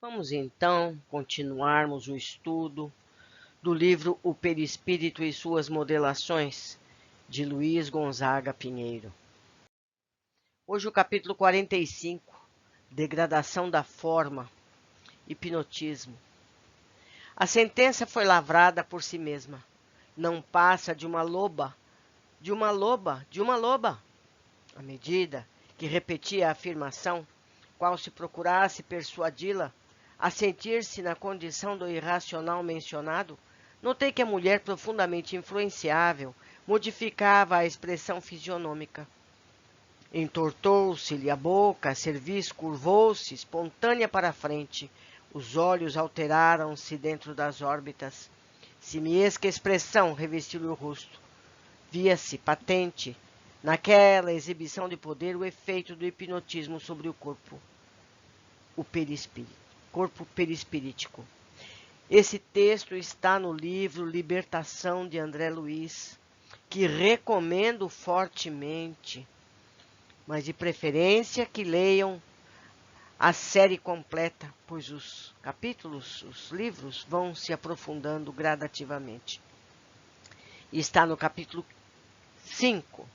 Vamos então continuarmos o estudo do livro O Perispírito e Suas Modelações, de Luiz Gonzaga Pinheiro. Hoje o capítulo 45, Degradação da Forma, Hipnotismo. A sentença foi lavrada por si mesma. Não passa de uma loba, de uma loba, de uma loba. À medida que repetia a afirmação, qual se procurasse persuadi-la a sentir-se na condição do irracional mencionado, notei que a mulher, profundamente influenciável, modificava a expressão fisionômica. Entortou-se-lhe a boca, a cerviz curvou-se, espontânea para a frente, os olhos alteraram-se dentro das órbitas. Simiesca expressão revestiu-lhe o rosto. Via-se patente, naquela exibição de poder, o efeito do hipnotismo sobre o corpo, corpo perispirítico. Esse texto está no livro Libertação, de André Luiz, que recomendo fortemente, mas de preferência que leiam a série completa, pois os capítulos, os livros, vão se aprofundando gradativamente. E está no capítulo 5.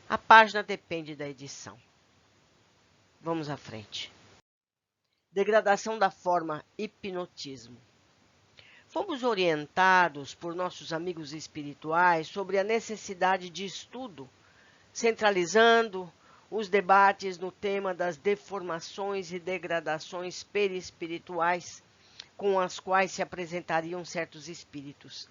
A página depende da edição. Vamos à frente. Degradação da forma, hipnotismo. Fomos orientados por nossos amigos espirituais sobre a necessidade de estudo, centralizando os debates no tema das deformações e degradações perispirituais com as quais se apresentariam certos espíritos.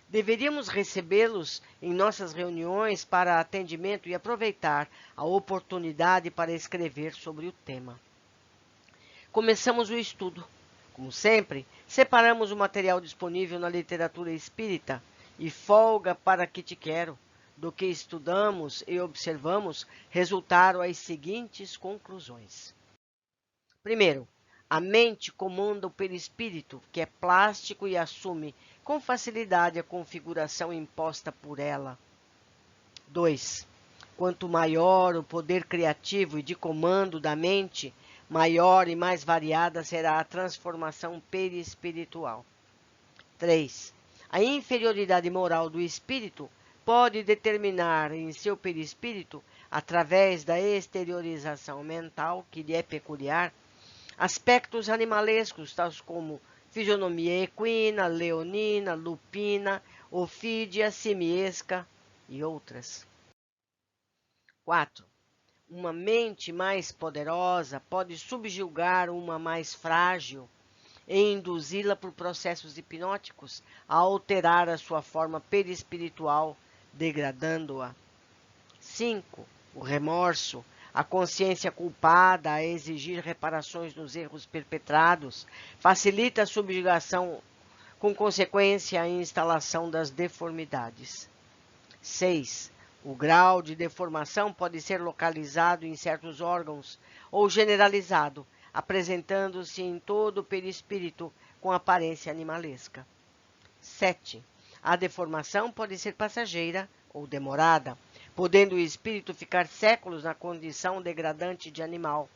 Deveríamos recebê-los em nossas reuniões para atendimento e aproveitar a oportunidade para escrever sobre o tema. Começamos o estudo. Como sempre, separamos o material disponível na literatura espírita e folga para que te quero. Do que estudamos e observamos, resultaram as seguintes conclusões. Primeiro, a mente comanda o perispírito, que é plástico e assume com facilidade a configuração imposta por ela. 2. Quanto maior o poder criativo e de comando da mente, maior e mais variada será a transformação perispiritual. 3. A inferioridade moral do espírito pode determinar em seu perispírito, através da exteriorização mental que lhe é peculiar, aspectos animalescos, tais como fisionomia equina, leonina, lupina, ofídia, simiesca e outras. 4. Uma mente mais poderosa pode subjugar uma mais frágil e induzi-la por processos hipnóticos a alterar a sua forma perispiritual, degradando-a. 5. O remorso, a consciência culpada a exigir reparações nos erros perpetrados, facilita a subjugação, com consequência a instalação das deformidades. 6. O grau de deformação pode ser localizado em certos órgãos ou generalizado, apresentando-se em todo o perispírito com aparência animalesca. 7. A deformação pode ser passageira ou demorada, podendo o espírito ficar séculos na condição degradante de animal,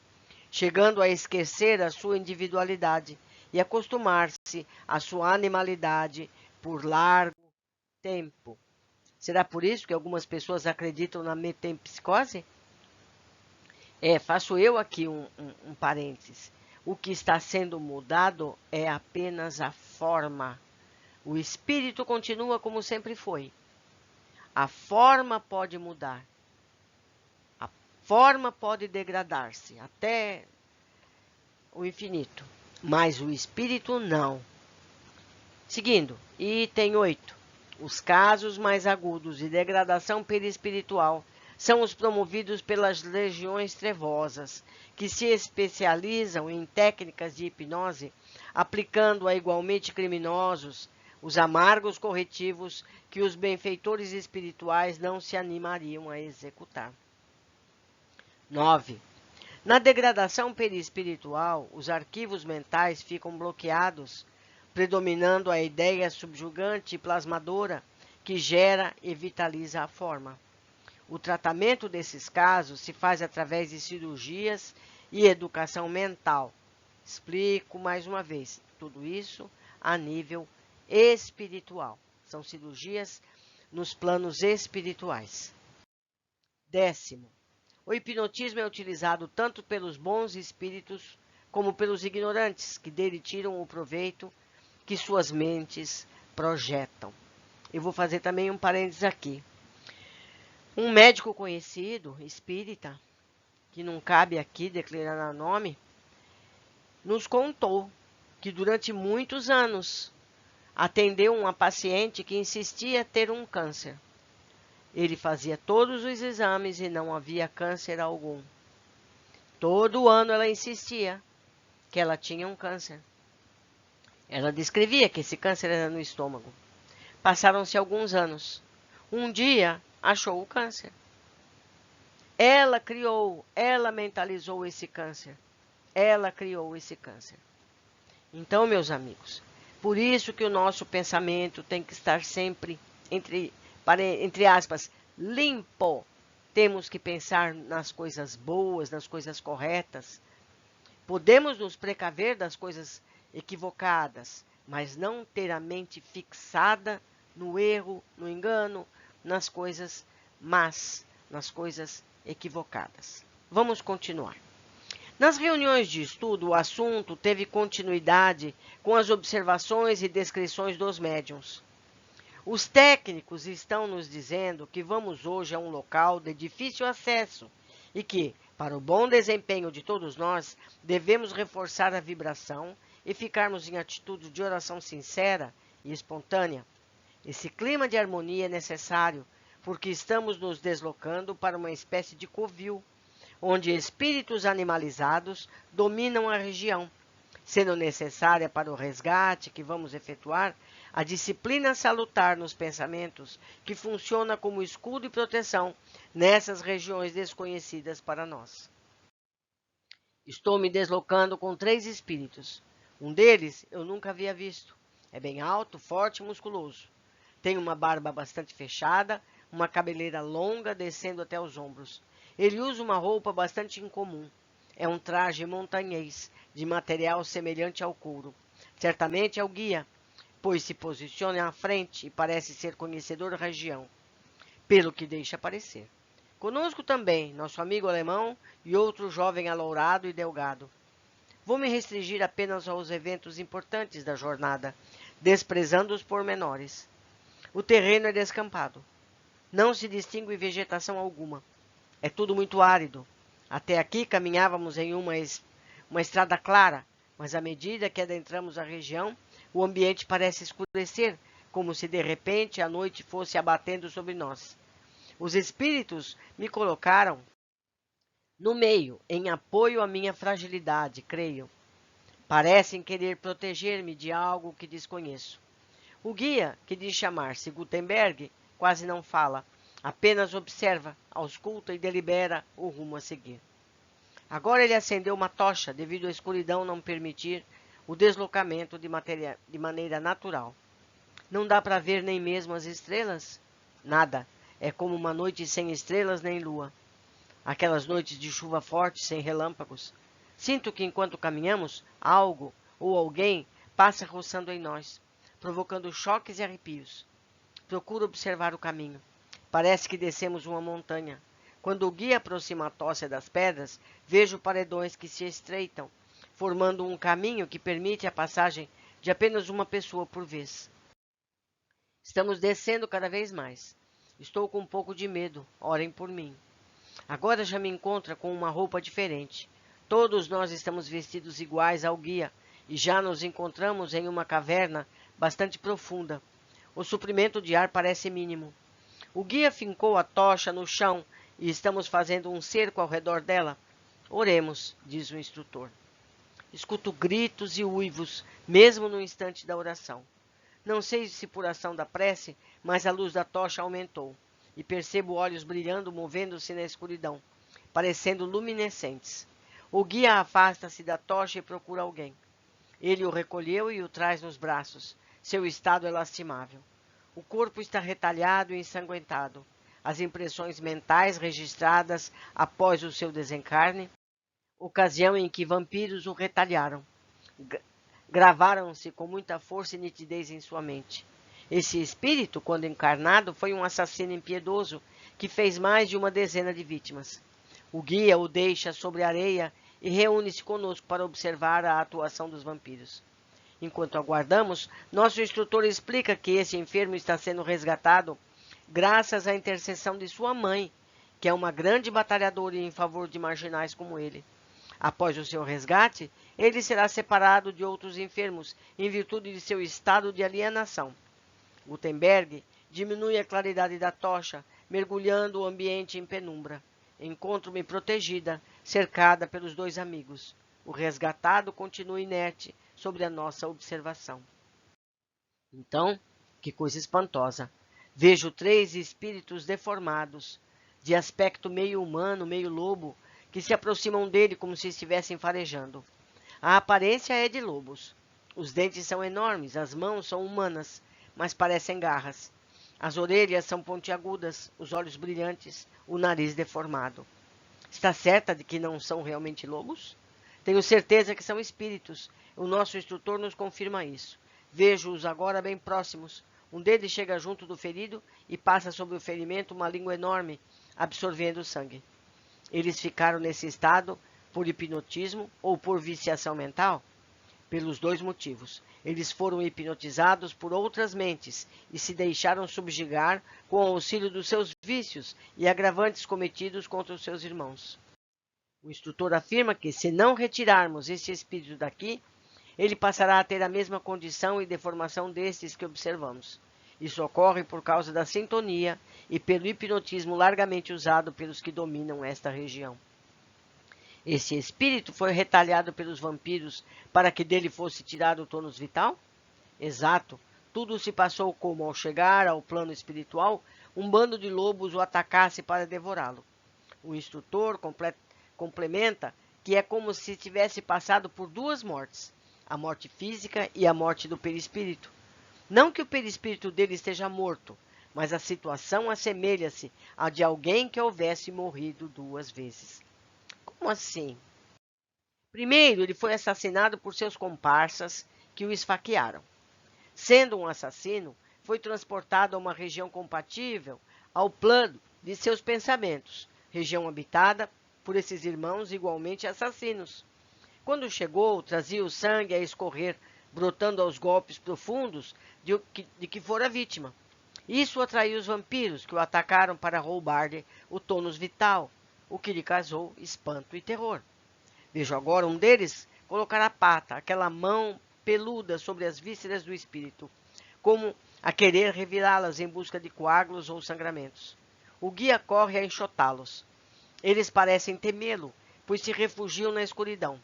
chegando a esquecer a sua individualidade e acostumar-se à sua animalidade por largo tempo. Será por isso que algumas pessoas acreditam na metempsicose? Faço eu aqui um parênteses. O que está sendo mudado é apenas a forma. O espírito continua como sempre foi. A forma pode mudar. A forma pode degradar-se até o infinito. Mas o espírito não. Seguindo, item 8. Os casos mais agudos de degradação perispiritual são os promovidos pelas legiões trevosas, que se especializam em técnicas de hipnose, aplicando a igualmente criminosos os amargos corretivos que os benfeitores espirituais não se animariam a executar. 9. Na degradação perispiritual, os arquivos mentais ficam bloqueados, predominando a ideia subjugante e plasmadora que gera e vitaliza a forma. O tratamento desses casos se faz através de cirurgias e educação mental, Explico mais uma vez. Tudo isso a nível espiritual. São cirurgias nos planos espirituais. 10º. O hipnotismo é utilizado tanto pelos bons espíritos como pelos ignorantes, que dele tiram o proveito que suas mentes projetam. Eu vou fazer também um parênteses aqui. Um médico conhecido, espírita, que não cabe aqui declarar nome, nos contou que durante muitos anos atendeu uma paciente que insistia ter um câncer. Ele fazia todos os exames e não havia câncer algum. Todo ano ela insistia que ela tinha um câncer. Ela descrevia que esse câncer era no estômago. Passaram-se alguns anos. Um dia, achou o câncer. Ela mentalizou esse câncer. Ela criou esse câncer. Então, meus amigos, por isso que o nosso pensamento tem que estar sempre, entre aspas, limpo. Temos que pensar nas coisas boas, nas coisas corretas. Podemos nos precaver das coisas equivocadas, mas não ter a mente fixada no erro, no engano, nas coisas más, nas coisas equivocadas. Vamos continuar. Nas reuniões de estudo, o assunto teve continuidade com as observações e descrições dos médiuns. Os técnicos estão nos dizendo que vamos hoje a um local de difícil acesso e que, para o bom desempenho de todos nós, devemos reforçar a vibração e ficarmos em atitude de oração sincera e espontânea. Esse clima de harmonia é necessário, porque estamos nos deslocando para uma espécie de covil, onde espíritos animalizados dominam a região, sendo necessária para o resgate que vamos efetuar a disciplina salutar nos pensamentos, que funciona como escudo e proteção nessas regiões desconhecidas para nós. Estou me deslocando com 3 espíritos. Um deles eu nunca havia visto. É bem alto, forte e musculoso. Tem uma barba bastante fechada, uma cabeleira longa descendo até os ombros. Ele usa uma roupa bastante incomum. É um traje montanhês, de material semelhante ao couro. Certamente é o guia, pois se posiciona à frente e parece ser conhecedor da região, pelo que deixa parecer. Conosco também, nosso amigo alemão e outro jovem alourado e delgado. Vou me restringir apenas aos eventos importantes da jornada, desprezando os pormenores. O terreno é descampado. Não se distingue vegetação alguma. É tudo muito árido. Até aqui caminhávamos em uma estrada clara, mas à medida que adentramos a região, o ambiente parece escurecer, como se de repente a noite fosse abatendo sobre nós. Os espíritos me colocaram no meio, em apoio à minha fragilidade, creio. Parecem querer proteger-me de algo que desconheço. O guia, que diz chamar-se Gutenberg, quase não fala, apenas observa, ausculta e delibera o rumo a seguir. Agora ele acendeu uma tocha, devido à escuridão não permitir o deslocamento de maneira natural. Não dá para ver nem mesmo as estrelas? Nada. É como uma noite sem estrelas nem lua. Aquelas noites de chuva forte, sem relâmpagos. Sinto que enquanto caminhamos, algo ou alguém passa roçando em nós, provocando choques e arrepios. Procuro observar o caminho. Parece que descemos uma montanha. Quando o guia aproxima a tocha das pedras, vejo paredões que se estreitam, formando um caminho que permite a passagem de apenas uma pessoa por vez. Estamos descendo cada vez mais. Estou com um pouco de medo. Orem por mim. Agora já me encontro com uma roupa diferente. Todos nós estamos vestidos iguais ao guia e já nos encontramos em uma caverna bastante profunda. O suprimento de ar parece mínimo. O guia fincou a tocha no chão e estamos fazendo um cerco ao redor dela. Oremos, diz o instrutor. Escuto gritos e uivos, mesmo no instante da oração. Não sei se por ação da prece, mas a luz da tocha aumentou, e percebo olhos brilhando, movendo-se na escuridão, parecendo luminescentes. O guia afasta-se da tocha e procura alguém. Ele o recolheu e o traz nos braços. Seu estado é lastimável. O corpo está retalhado e ensanguentado. As impressões mentais registradas após o seu desencarne, ocasião em que vampiros o retalharam. gravaram-se com muita força e nitidez em sua mente. Esse espírito, quando encarnado, foi um assassino impiedoso que fez mais de uma dezena de vítimas. O guia o deixa sobre a areia e reúne-se conosco para observar a atuação dos vampiros. Enquanto aguardamos, nosso instrutor explica que esse enfermo está sendo resgatado graças à intercessão de sua mãe, que é uma grande batalhadora em favor de marginais como ele. Após o seu resgate, ele será separado de outros enfermos em virtude de seu estado de alienação. Gutenberg diminui a claridade da tocha, mergulhando o ambiente em penumbra. Encontro-me protegida, cercada pelos dois amigos. O resgatado continua inerte sobre a nossa observação. Então, que coisa espantosa! Vejo 3 espíritos deformados, de aspecto meio humano, meio lobo, que se aproximam dele como se estivessem farejando. A aparência é de lobos. Os dentes são enormes, as mãos são humanas, mas parecem garras. As orelhas são pontiagudas, os olhos brilhantes, o nariz deformado. Está certa de que não são realmente lobos? Tenho certeza que são espíritos. O nosso instrutor nos confirma isso. Vejo-os agora bem próximos. Um deles chega junto do ferido e passa sobre o ferimento uma língua enorme, absorvendo o sangue. Eles ficaram nesse estado por hipnotismo ou por viciação mental? Pelos 2 motivos. Eles foram hipnotizados por outras mentes e se deixaram subjugar com o auxílio dos seus vícios e agravantes cometidos contra os seus irmãos. O instrutor afirma que, se não retirarmos este espírito daqui, ele passará a ter a mesma condição e deformação destes que observamos. Isso ocorre por causa da sintonia e pelo hipnotismo largamente usado pelos que dominam esta região. Esse espírito foi retalhado pelos vampiros para que dele fosse tirado o tônus vital? Exato. Tudo se passou como, ao chegar ao plano espiritual, um bando de lobos o atacasse para devorá-lo. O instrutor complementa que é como se tivesse passado por 2 mortes, a morte física e a morte do perispírito. Não que o perispírito dele esteja morto, mas a situação assemelha-se à de alguém que houvesse morrido 2 vezes. Como assim? Primeiro, ele foi assassinado por seus comparsas que o esfaquearam. Sendo um assassino, foi transportado a uma região compatível ao plano de seus pensamentos, região habitada por esses irmãos igualmente assassinos. Quando chegou, trazia o sangue a escorrer, brotando aos golpes profundos de que fora vítima. Isso atraiu os vampiros, que o atacaram para roubar-lhe o tônus vital, o que lhe causou espanto e terror. Vejo agora um deles colocar a pata, aquela mão peluda sobre as vísceras do espírito, como a querer revirá-las em busca de coágulos ou sangramentos. O guia corre a enxotá-los. Eles parecem temê-lo, pois se refugiam na escuridão.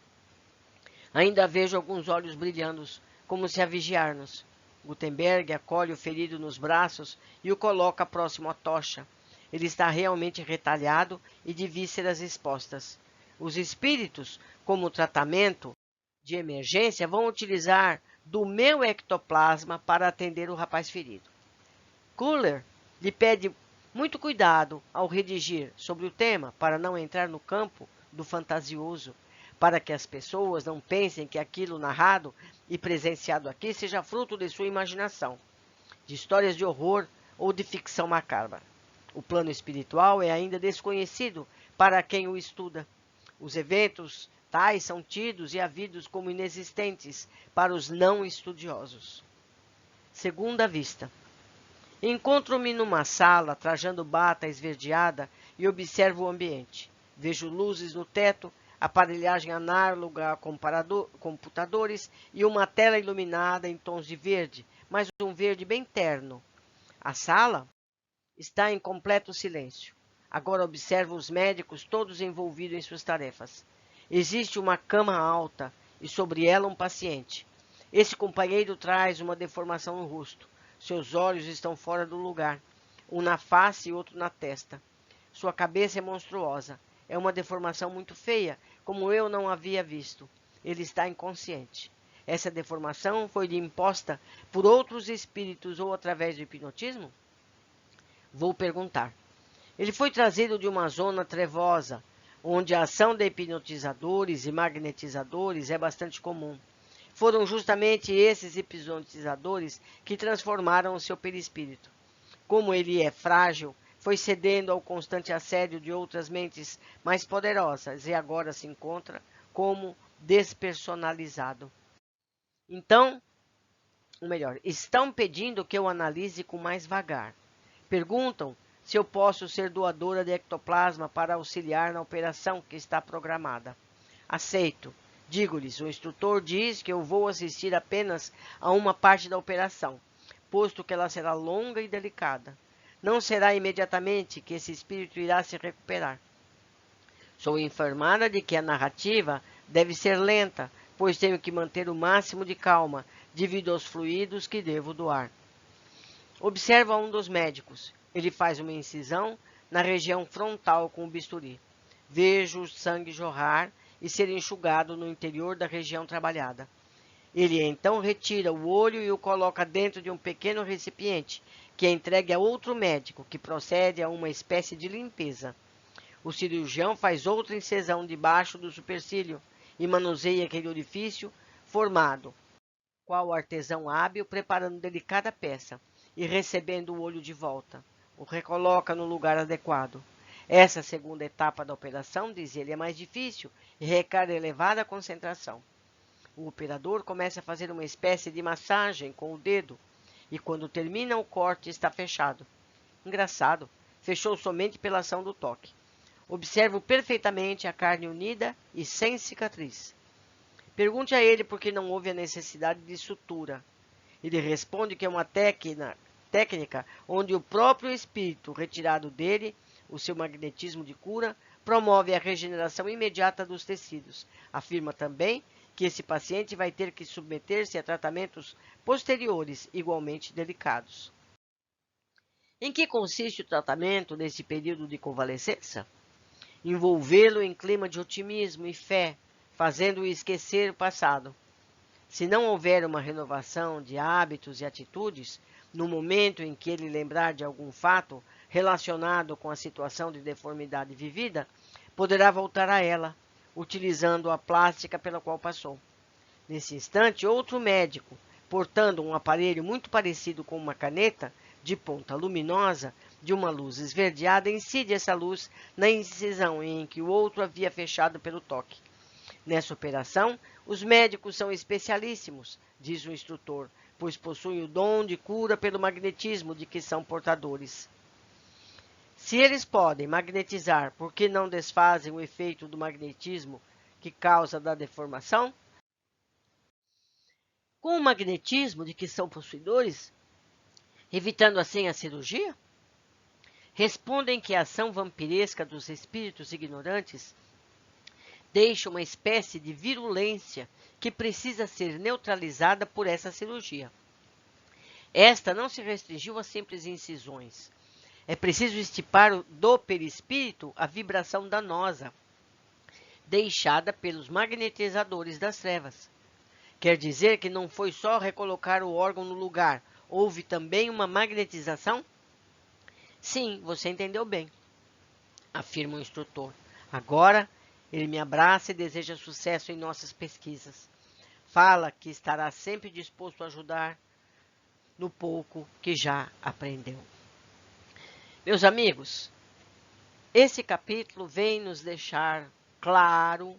Ainda vejo alguns olhos brilhando, como se a vigiar-nos. Gutenberg acolhe o ferido nos braços e o coloca próximo à tocha. Ele está realmente retalhado e de vísceras expostas. Os espíritos, como tratamento de emergência, vão utilizar do meu ectoplasma para atender o rapaz ferido. Kuller lhe pede muito cuidado ao redigir sobre o tema para não entrar no campo do fantasioso, para que as pessoas não pensem que aquilo narrado e presenciado aqui seja fruto de sua imaginação, de histórias de horror ou de ficção macabra. O plano espiritual é ainda desconhecido para quem o estuda. Os eventos tais são tidos e havidos como inexistentes para os não estudiosos. Segunda vista. Encontro-me numa sala, trajando bata esverdeada, e observo o ambiente. Vejo luzes no teto, aparelhagem análoga a computadores e uma tela iluminada em tons de verde, mas um verde bem terno. A sala está em completo silêncio. Agora observo os médicos todos envolvidos em suas tarefas. Existe uma cama alta e sobre ela um paciente. Esse companheiro traz uma deformação no rosto. Seus olhos estão fora do lugar, um na face e outro na testa. Sua cabeça é monstruosa. É uma deformação muito feia, como eu não havia visto. Ele está inconsciente. Essa deformação foi-lhe imposta por outros espíritos ou através do hipnotismo? Vou perguntar. Ele foi trazido de uma zona trevosa, onde a ação de hipnotizadores e magnetizadores é bastante comum. Foram justamente esses hipnotizadores que transformaram o seu perispírito. Como ele é frágil, foi cedendo ao constante assédio de outras mentes mais poderosas e agora se encontra como despersonalizado. Então, ou melhor, estão pedindo que eu analise com mais vagar. Perguntam se eu posso ser doadora de ectoplasma para auxiliar na operação que está programada. Aceito. Digo-lhes, o instrutor diz que eu vou assistir apenas a uma parte da operação, posto que ela será longa e delicada. Não será imediatamente que esse espírito irá se recuperar. Sou informada de que a narrativa deve ser lenta, pois tenho que manter o máximo de calma devido aos fluidos que devo doar. Observa um dos médicos. Ele faz uma incisão na região frontal com o bisturi. Vejo o sangue jorrar e ser enxugado no interior da região trabalhada. Ele então retira o olho e o coloca dentro de um pequeno recipiente, que é entregue a outro médico, que procede a uma espécie de limpeza. O cirurgião faz outra incisão debaixo do supercílio e manuseia aquele orifício formado, qual artesão hábil, preparando delicada peça e recebendo o olho de volta. O recoloca no lugar adequado. Essa segunda etapa da operação, diz ele, é mais difícil e requer elevada concentração. O operador começa a fazer uma espécie de massagem com o dedo e quando termina o corte está fechado. Engraçado, fechou somente pela ação do toque. Observo perfeitamente a carne unida e sem cicatriz. Pergunte a ele por que não houve a necessidade de sutura. Ele responde que é uma técnica onde o próprio espírito retirado dele, o seu magnetismo de cura, promove a regeneração imediata dos tecidos. Afirma também que esse paciente vai ter que submeter-se a tratamentos posteriores igualmente delicados. Em que consiste o tratamento nesse período de convalescença? Envolvê-lo em clima de otimismo e fé, fazendo-o esquecer o passado. Se não houver uma renovação de hábitos e atitudes, no momento em que ele lembrar de algum fato relacionado com a situação de deformidade vivida, poderá voltar a ela, utilizando a plástica pela qual passou. Nesse instante, outro médico, portando um aparelho muito parecido com uma caneta, de ponta luminosa, de uma luz esverdeada, incide essa luz na incisão em que o outro havia fechado pelo toque. Nessa operação, os médicos são especialíssimos, diz o instrutor, pois possuem o dom de cura pelo magnetismo de que são portadores. Se eles podem magnetizar, por que não desfazem o efeito do magnetismo que causa da deformação? Com o magnetismo de que são possuidores, evitando assim a cirurgia? Respondem que a ação vampiresca dos espíritos ignorantes deixa uma espécie de virulência que precisa ser neutralizada por essa cirurgia. Esta não se restringiu a simples incisões. É preciso estipar do perispírito a vibração danosa, deixada pelos magnetizadores das trevas. Quer dizer que não foi só recolocar o órgão no lugar, houve também uma magnetização? Sim, você entendeu bem, afirma o instrutor. Agora, ele me abraça e deseja sucesso em nossas pesquisas. Fala que estará sempre disposto a ajudar no pouco que já aprendeu. Meus amigos, esse capítulo vem nos deixar claro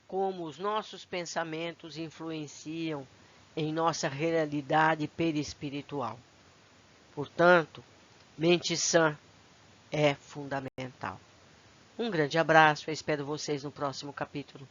como os nossos pensamentos influenciam em nossa realidade perispiritual. Portanto, mente sã é fundamental. Um grande abraço, eu espero vocês no próximo capítulo.